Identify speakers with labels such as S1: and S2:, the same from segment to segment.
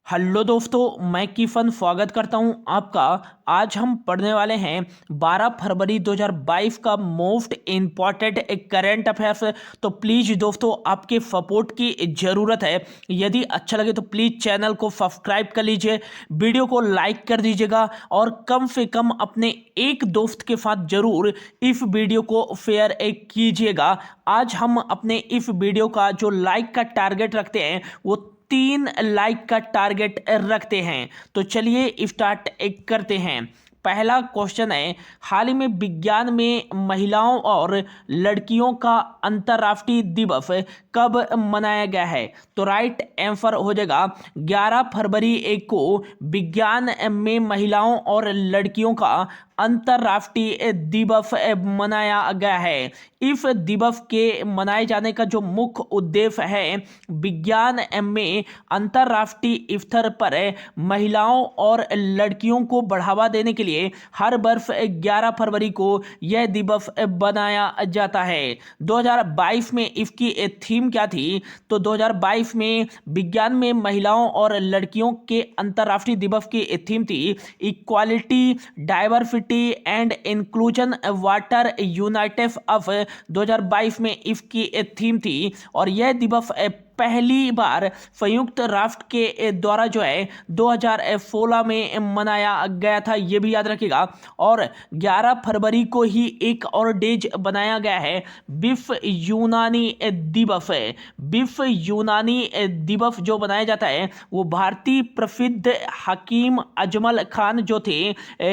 S1: Hello दोस्तों, मैं कीफन स्वागत करता हूं आपका। आज हम पढ़ने वाले हैं 12 फरवरी 2022 का मोस्ट इम्पॉर्टेंट करंट अफेयर्स। तो प्लीज़ दोस्तों, आपके सपोर्ट की ज़रूरत है। यदि अच्छा लगे तो प्लीज़ चैनल को सब्सक्राइब कर लीजिए, वीडियो को लाइक कर दीजिएगा और कम से कम अपने एक दोस्त के साथ ज़रूर इस वीडियो को शेयर कीजिएगा। आज हम अपने इस वीडियो का जो लाइक का टारगेट रखते हैं वो 3 लाइक का टारगेट रखते हैं। तो चलिए स्टार्ट करते हैं। पहला क्वेश्चन है, हाल ही में विज्ञान में महिलाओं और लड़कियों का अंतर्राष्ट्रीय दिवस कब मनाया गया है? तो राइट आंसर हो जाएगा 11 फरवरी को विज्ञान में महिलाओं और लड़कियों का अंतर्राष्ट्रीय दिवस मनाया गया है। इस दिवस के मनाए जाने का जो मुख्य उद्देश्य है, विज्ञान में अंतर्राष्ट्रीय स्तर पर महिलाओं और लड़कियों को बढ़ावा देने के लिए हर वर्ष 11 फरवरी को यह दिवस बनाया जाता है। 2022 में इसकी थीम क्या थी? तो 2022 में विज्ञान में महिलाओं और लड़कियों के अंतर्राष्ट्रीय दिवस की थीम थी equality, diversity and inclusion water United of. 2022 में इसकी थीम थी और यह दिवस पहली बार संयुक्त राष्ट्र के द्वारा जो है 2016 में मनाया गया था, ये भी याद रखिएगा। और 11 फरवरी को ही एक और डेज बनाया गया है, विश्व यूनानी दिवस है। विश्व यूनानी दिवस जो बनाया जाता है वो भारतीय प्रसिद्ध हकीम अजमल खान जो थे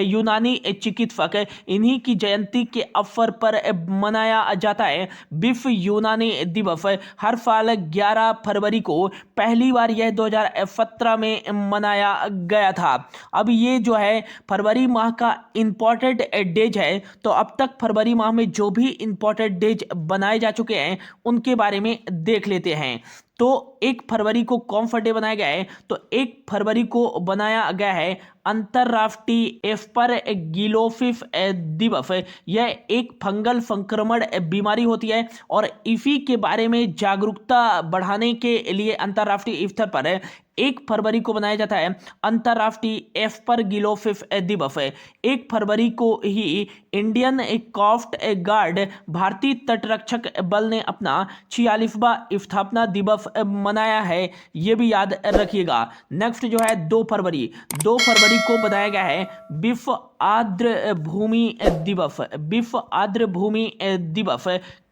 S1: यूनानी चिकित्सक, इन्हीं की जयंती के अवसर पर मनाया जाता है विश्व यूनानी दिवस। हर साल 11 फरवरी को पहली बार यह 2017 में मनाया गया था। अब ये जो है फरवरी माह का इंपॉर्टेंट डेज है। तो अब तक फरवरी माह में जो भी इंपॉर्टेंट डेज बनाए जा चुके हैं उनके बारे में देख लेते हैं। तो 1 फरवरी को कौन सा डे बनाया गया है? तो 1 फरवरी को बनाया गया है अंतर्राष्ट्रीय एस्परगिलोसिस दिवस। यह एक फंगल संक्रमण बीमारी होती है और इसी के बारे में जागरूकता बढ़ाने के लिए अंतर्राष्ट्रीय स्तर पर 1 फरवरी को बनाया जाता है अंतर्राष्ट्रीय एस्परगिलोसिस दिवस। 1 फरवरी को ही इंडियन कोस्ट गार्ड, भारतीय तटरक्षक बल ने अपना 46वां स्थापना दिवस मनाया है, ये भी याद रखिएगा। नेक्स्ट जो है 2 फरवरी को बताया गया है विश्व आर्द्र भूमि दिवस। विश्व आर्द्र भूमि दिवस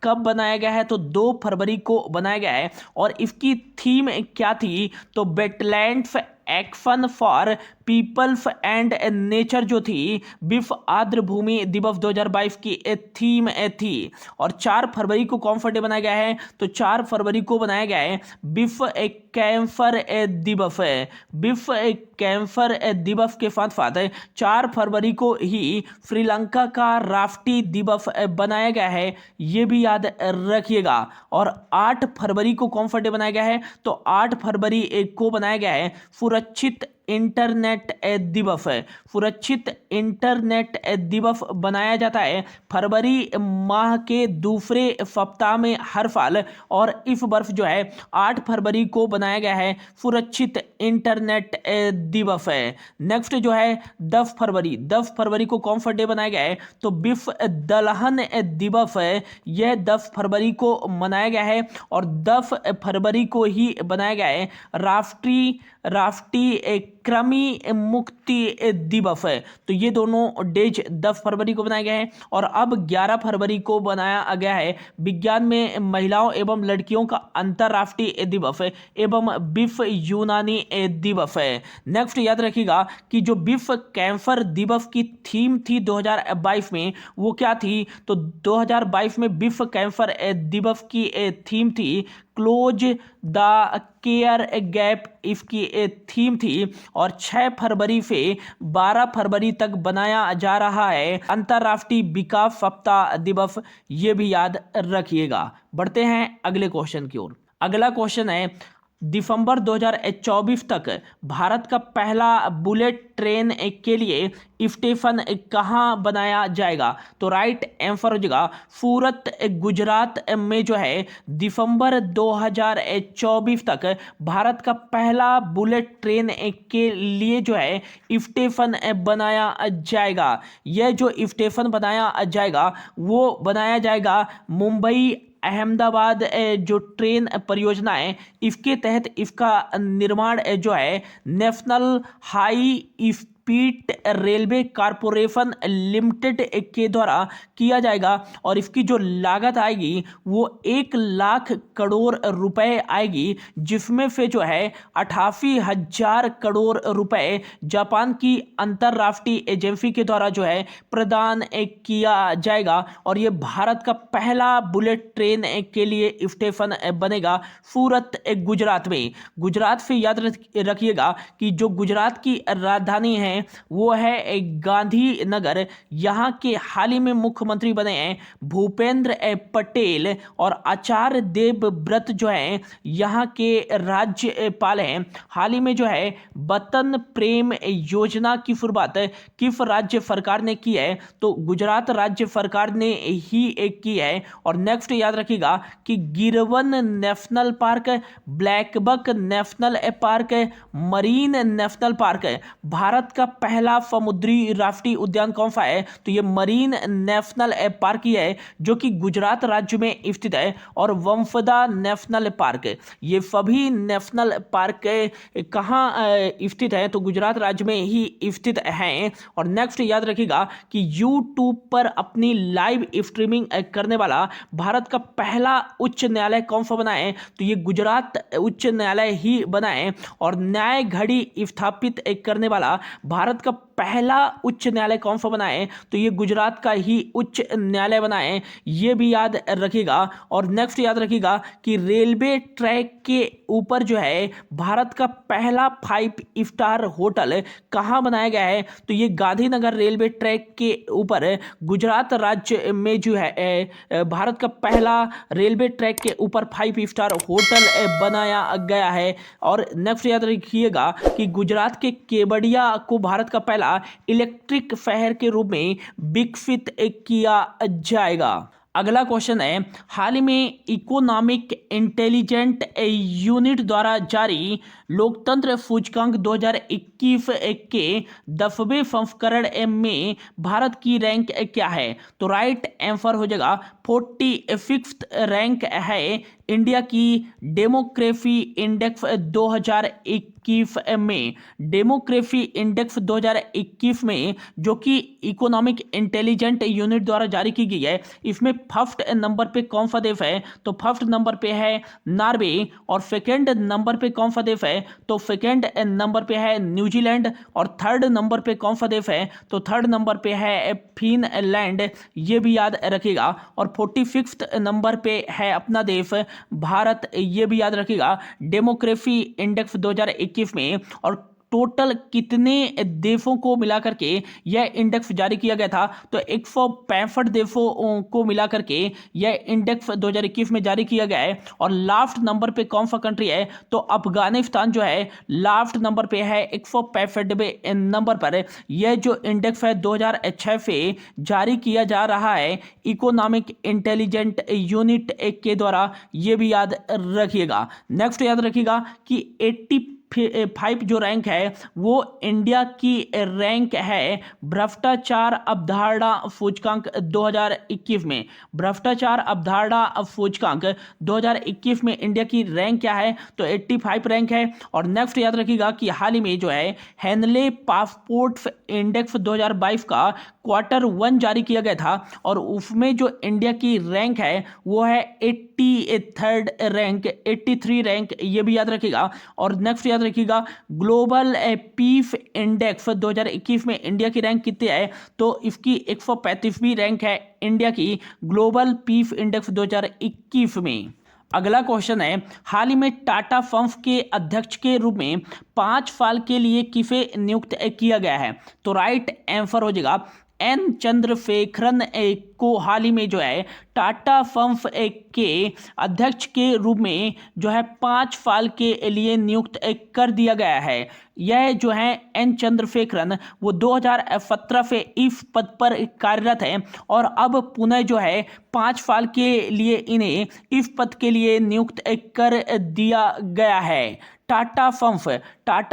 S1: कब बनाया गया है? तो 2 फरवरी को बनाया गया है और इसकी थीम क्या थी? तो wetlands action for peoples and nature जो थी विश्व आर्द्र भूमि दिवस 2022 की थीम थी। और 4 फरवरी को कौन सा डे बनाया गया है? तो 4 फरवरी को बनाया गया है विश्व कैंसर दिवस है। विश्व कैंसर दिवस के साथ साथ 4 फरवरी को ही श्रीलंका का राष्ट्रीय दिवस बनाया गया है, ये भी याद रखिएगा। और 8 फरवरी को कौन सा डे बनाया गया है? तो 8 फरवरी को बनाया गया है सुरक्षित इंटरनेट दिवस है। सुरक्षित इंटरनेट दिवस बनाया जाता है फरवरी माह के दूसरे सप्ताह में हर साल। और इस वर्ष जो है 8 फरवरी को बनाया गया है सुरक्षित इंटरनेट दिवस है। नेक्स्ट जो है 10 फरवरी को कौन सा डे बनाया गया है? तो विश्व दलहन दिवस है। यह 10 फरवरी को मनाया गया है और 10 फरवरी को ही बनाया गया है राष्ट्रीय कृमि मुक्ति दिवस है। तो ये दोनों डेज 10 फरवरी को बनाए गए हैं। और अब 11 फरवरी को बनाया गया है विज्ञान में महिलाओं एवं लड़कियों का अंतर्राष्ट्रीय दिवस एवं विश्व यूनानी दिवस है। नेक्स्ट याद रखिएगा कि जो विश्व कैंसर दिवस की थीम थी 2022 में वो क्या थी? तो 2022 में विश्व कैंसर दिवस की थीम थी क्लोज द केयर गैप, इसकी थीम थी। और 6 फरवरी से 12 फरवरी तक बनाया जा रहा है अंतर्राष्ट्रीय विकास सप्ताह दिवस, ये भी याद रखिएगा। बढ़ते हैं अगले क्वेश्चन की ओर। अगला क्वेश्चन है, दिसंबर 2024 तक भारत का पहला बुलेट ट्रेन के लिए स्टेशन कहाँ बनाया जाएगा? तो राइट आंसर हो जाएगा सूरत गुजरात में जो है दिसंबर 2024 तक भारत का पहला बुलेट ट्रेन के लिए जो है स्टेशन बनाया जाएगा। यह जो स्टेशन बनाया जाएगा वो बनाया जाएगा मुंबई अहमदाबाद जो ट्रेन परियोजना है इसके तहत इसका निर्माण जो है national high speed railway corporation limited के द्वारा किया जाएगा और इसकी जो लागत आएगी वो 1 लाख करोड़ रुपए आएगी, जिसमें से जो है 88,000 करोड़ रुपए जापान की अंतर्राष्ट्रीय एजेंसी के द्वारा जो है प्रदान किया जाएगा और ये भारत का पहला बुलेट ट्रेन के लिए स्टेशन बनेगा सूरत गुजरात में। गुजरात से याद रखिएगा कि जो गुजरात की राजधानी है वो है गांधीनगर। यहाँ के हाल ही में मुख्यमंत्री बने हैं भूपेंद्र पटेल और आचार्य देवव्रत जो है यहाँ के राज्यपाल हैं। हाल ही में जो है वतन प्रेम योजना की शुरुआत किस राज्य सरकार ने की है? तो गुजरात राज्य सरकार ने ही की है। और नेक्स्ट याद रखिएगा कि Girvan national park, blackbuck national park, marine national park Bharat का पहला समुद्री राष्ट्रीय उद्यान कौन सा है? तो ये मरीन नेशनल पार्क ही है जो कि गुजरात राज्य में स्थित है। और वंफदा नेशनल पार्क, ये सभी नेशनल पार्क कहाँ स्थित है? तो गुजरात राज्य में ही स्थित हैं। और नेक्स्ट याद रखिएगा कि यूट्यूब पर अपनी लाइव स्ट्रीमिंग करने वाला भारत का पहला उच्च न्यायालय कौन सा बना है? तो ये गुजरात उच्च न्यायालय ही बना है। और न्याय घड़ी स्थापित करने वाला भारत का पहला उच्च न्यायालय कौन सा बना है? तो ये गुजरात का ही उच्च न्यायालय बना है, ये भी याद रखिएगा। और नेक्स्ट याद रखिएगा कि रेलवे ट्रैक के ऊपर जो है भारत का पहला 5 स्टार होटल कहाँ बनाया गया है? तो ये गांधीनगर रेलवे ट्रैक के ऊपर गुजरात राज्य में जो है भारत का पहला रेलवे ट्रैक के ऊपर 5 स्टार होटल बनाया गया है। और नेक्स्ट याद रखिएगा कि गुजरात के केवड़िया को भारत का पहला इलेक्ट्रिक शहर के रूप में विकसित किया जाएगा। अगला क्वेश्चन है, हाल ही में इकोनॉमिक इंटेलिजेंट यूनिट द्वारा जारी लोकतंत्र सूचकांक 2021 के 10वें संस्करण में भारत की रैंक क्या है? तो राइट आंसर हो जाएगा 46th रैंक है इंडिया की डेमोक्रेसी इंडेक्स 2021 में। डेमोक्रेसी इंडेक्स 2021 में जो कि इकोनॉमिक इंटेलिजेंट यूनिट द्वारा जारी की गई है, इसमें फर्स्ट नंबर पे कौन सा देश है? तो फर्स्ट नंबर पे है नॉर्वे। और सेकंड नंबर पे कौन सा देश है? तो सेकंड नंबर पे है न्यूजीलैंड। और थर्ड नंबर पे कौन सा देश है? तो थर्ड नंबर पे है फिनलैंड, ये भी याद रखिएगा। और 46th नंबर पे है अपना देश भारत, ये भी याद रखिएगा डेमोक्रेसी इंडेक्स 2021 में। और टोटल कितने देशों को मिलाकर के यह इंडेक्स जारी किया गया था? तो 165 देशों को मिलाकर के यह इंडेक्स 2021 में जारी किया गया है। और लास्ट नंबर पे कौन सा कंट्री है? तो अफगानिस्तान जो है लास्ट नंबर पे है 165वें नंबर पर। यह जो इंडेक्स है 2006 से जारी किया जा रहा है इकोनॉमिक इंटेलिजेंट यूनिट के द्वारा, ये भी याद रखिएगा। नेक्स्ट याद रखिएगा कि 85 जो रैंक है वो इंडिया की रैंक है भ्रष्टाचार अवधारणा सूचकांक 2021 में। भ्रष्टाचार अवधारणा सूचकांक 2021 में इंडिया की रैंक क्या है? तो 85 रैंक है। और नेक्स्ट याद रखिएगा कि हाल ही में जो है हेनले पासपोर्ट इंडेक्स 2022 का Q1 जारी किया गया था और उसमें जो इंडिया की रैंक है वो है 83rd रैंक, 83 रैंक, ये भी याद रखिएगा। और नेक्स्ट याद रखिएगा ग्लोबल पीस इंडेक्स 2021 में इंडिया की रैंक कितनी है? तो इसकी 135वीं रैंक है इंडिया की ग्लोबल पीस इंडेक्स 2021 में। अगला क्वेश्चन है, हाल ही में टाटा फर्म्स के अध्यक्ष के रूप में 5 साल के लिए किसे नियुक्त किया गया है? तो राइट आंसर हो जाएगा एन चंद्रशेखरन को हाल ही में जो है टाटा फर्म्स के अध्यक्ष के रूप में जो है 5 साल के लिए नियुक्त कर दिया गया है। यह जो है एन चंद्रशेखरन वो 2017 से इस पद पर कार्यरत है और अब पुनः जो है 5 साल के लिए इन्हें इस पद के लिए नियुक्त कर दिया गया है। टाटा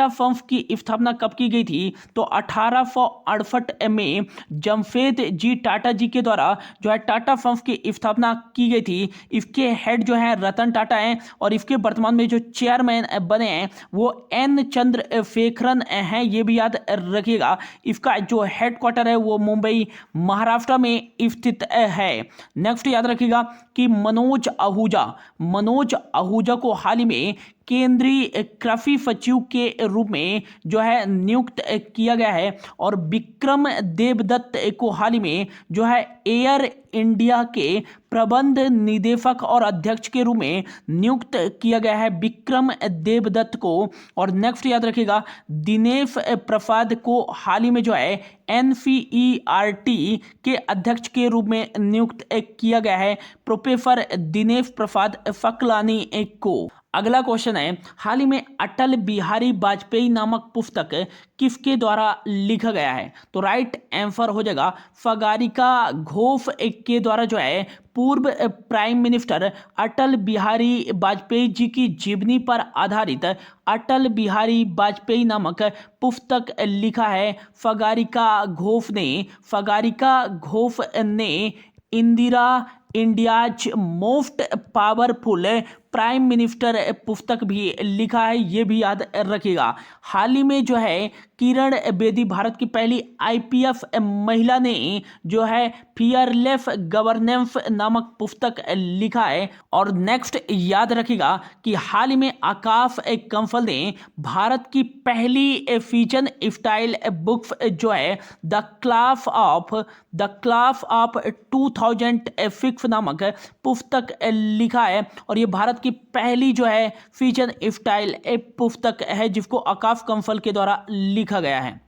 S1: फर्म्स की स्थापना कब की गई थी? तो 1868 में जमशेदजी टाटा जी के द्वारा जो है टाटा फर्म्स की स्थापना की गई थी। इसके हेड जो है रतन टाटा हैं और इसके वर्तमान में जो चेयरमैन बने हैं वो एन चंद्रशेखरन हैं, ये भी याद रखिएगा। इसका जो हेडक्वार्टर है वो मुंबई महाराष्ट्र में स्थित है। नेक्स्ट याद रखिएगा कि मनोज आहूजा को हाल ही में केंद्रीय कृषि सचिव के रूप में जो है नियुक्त किया गया है और विक्रम देवदत्त को हाल ही में जो है एयर इंडिया के प्रबंध निदेशक और अध्यक्ष के रूप में नियुक्त किया गया है विक्रम देवदत्त को। और नेक्स्ट याद रखिएगा दिनेश प्रसाद को हाल ही में जो है NCERT के अध्यक्ष के रूप में नियुक्त किया गया है प्रोफेसर दिनेश प्रसाद सकलानी को। अगला क्वेश्चन है हाल ही में अटल बिहारी वाजपेयी नामक पुस्तक किसके द्वारा लिखा गया है? तो राइट आंसर हो जाएगा सागरिका घोष के द्वारा जो है पूर्व प्राइम मिनिस्टर अटल बिहारी वाजपेयी जी की जीवनी पर आधारित अटल बिहारी वाजपेयी नामक पुस्तक लिखा है सागरिका घोष ने India's most powerful prime minister पुस्तक भी लिखा है, ये भी याद रखिएगा। हाल ही में जो है किरण बेदी भारत की पहली IPS महिला ने जो है फियरलेस गवर्नेंस नामक पुस्तक लिखा है। और नेक्स्ट याद रखिएगा कि हाल ही में आकाश कंसल ने भारत की पहली फीचर स्टाइल बुक्स जो है द क्लास ऑफ 2006 नामक पुस्तक लिखा है और ये भारत की पहली जो है फीचर स्टाइल पुस्तक है जिसको आकाश कंसल के द्वारा लिखा गया है।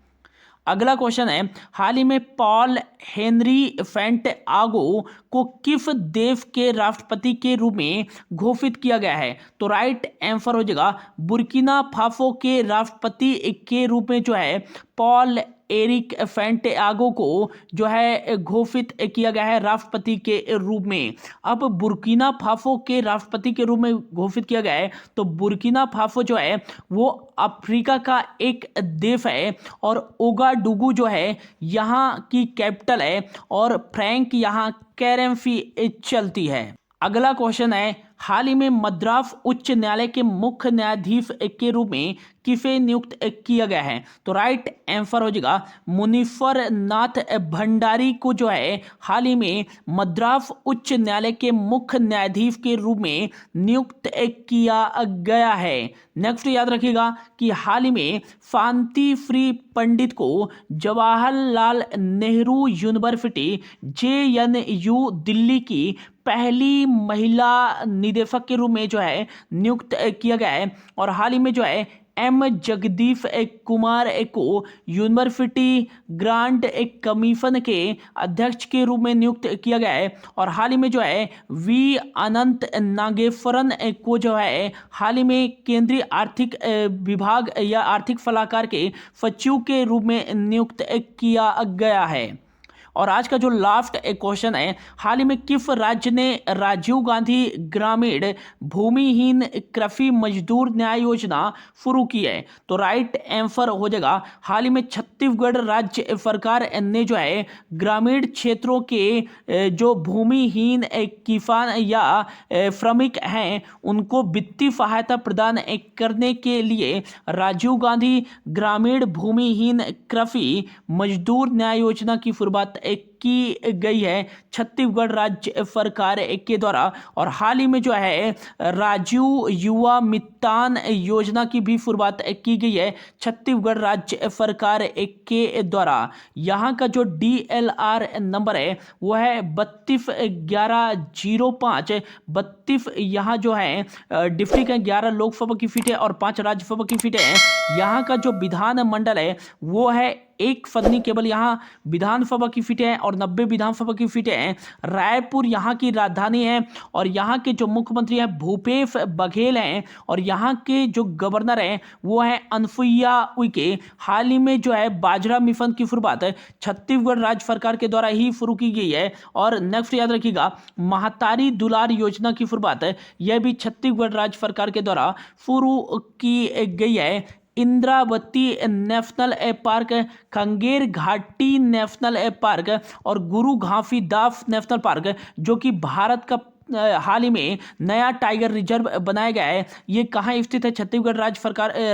S1: अगला क्वेश्चन है हाल ही में पॉल हेनरी सैंटियागो को किस देश के राष्ट्रपति के रूप में घोषित किया गया है? तो राइट आंसर हो जाएगा बुर्किना फासो के राष्ट्रपति के रूप में जो है पॉल एरिक सैंटियागो को जो है घोषित किया गया है राष्ट्रपति के रूप में। अब बुर्किना फासो के राष्ट्रपति के रूप में घोषित किया गया है तो बुर्किना फासो जो है वो अफ्रीका का एक देश है और ओगाडुगु जो है यहाँ की कैपिटल है और फ्रैंक यहाँ करेंसी चलती है। अगला क्वेश्चन है हाल ही में मद्रास उच्च न्यायालय के मुख्य न्यायाधीश के रूप में किसे नियुक्त किया गया है? तो राइट आंसर हो जाएगा मुनीश्वर नाथ भंडारी को जो है हाल ही में मद्रास उच्च न्यायालय के मुख्य न्यायाधीश के रूप में नियुक्त किया गया है। नेक्स्ट याद रखिएगा कि हाल ही में शांति श्री पंडित को जवाहरलाल नेहरू यूनिवर्सिटी JNU दिल्ली की पहली महिला निदेशक के रूप में जो है नियुक्त किया गया है और हाल ही में जो है M जगदीश कुमार को यूनिवर्सिटी ग्रांट कमीशन के अध्यक्ष के रूप में नियुक्त किया गया है और हाल ही में जो है V अनंत नागेश्वरन को जो है हाल ही में केंद्रीय आर्थिक विभाग या आर्थिक सलाहकार के सचिव के रूप में नियुक्त किया गया है। और आज का जो लास्ट एक क्वेश्चन है हाल ही में किस राज्य ने राजीव गांधी ग्रामीण भूमिहीन कृषि मजदूर न्याय योजना शुरू की है? तो राइट आंसर हो जाएगा हाल ही में छत्तीसगढ़ राज्य सरकार ने जो है ग्रामीण क्षेत्रों के जो भूमिहीन किसान या श्रमिक हैं उनको वित्तीय सहायता प्रदान करने के लिए राजीव गांधी ग्रामीण भूमिहीन कृषि मजदूर न्याय योजना की शुरुआत की गई है छत्तीसगढ़ राज्य सरकार के द्वारा। और हाल ही में जो है राजीव युवा मितान योजना की भी शुरुआत की गई है छत्तीसगढ़ राज्य सरकार के द्वारा। यहाँ का जो DLR नंबर है वो है 321105। 32 यहाँ जो है डिस्ट्रिक्ट है, 11 लोकसभा की सीटें और 5 राज्यसभा की सीटें हैं। यहाँ का जो विधानमंडल है वो है एक सदनी, केवल यहाँ विधानसभा की सीटें हैं और 90 विधानसभा की सीटें हैं। रायपुर यहाँ की राजधानी है और यहाँ के जो मुख्यमंत्री हैं भूपेश बघेल हैं और यहाँ के जो गवर्नर हैं वो है अनुसुईया उइके। हाल ही में जो है बाजरा मिशन की शुरुआत छत्तीसगढ़ राज्य सरकार के द्वारा ही शुरू की गई है। और नेक्स्ट याद रखिएगा महतारी दुलार योजना की शुरुआत यह भी छत्तीसगढ़ राज्य सरकार के द्वारा शुरू की गई है। इंद्रावती नेशनल पार्क, खंगेर घाटी नेशनल पार्क और गुरु घासीदास नेशनल पार्क जो कि भारत का हाल ही में नया टाइगर रिजर्व बनाया गया है, ये कहाँ स्थित है? छत्तीसगढ़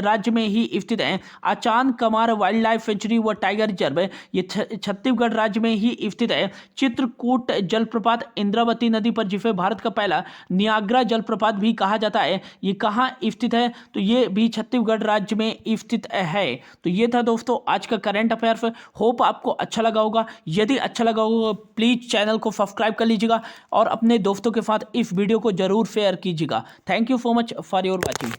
S1: राज्य में ही स्थित है। आचान कमार वाइल्ड लाइफ सेंचुरी व टाइगर रिजर्व ये छत्तीसगढ़ राज्य में ही स्थित है। चित्रकूट जलप्रपात इंद्रावती नदी पर, जिसे भारत का पहला नियाग्रा जलप्रपात भी कहा जाता है, ये कहाँ स्थित है? तो ये भी छत्तीसगढ़ राज्य में स्थित है। तो ये था दोस्तों आज का करंट अफेयर्स। होप आपको अच्छा लगा होगा। यदि अच्छा लगा होगा प्लीज चैनल को सब्सक्राइब कर लीजिएगा और अपने दोस्तों के साथ इस वीडियो को जरूर शेयर कीजिएगा। Thank you so much for your watching.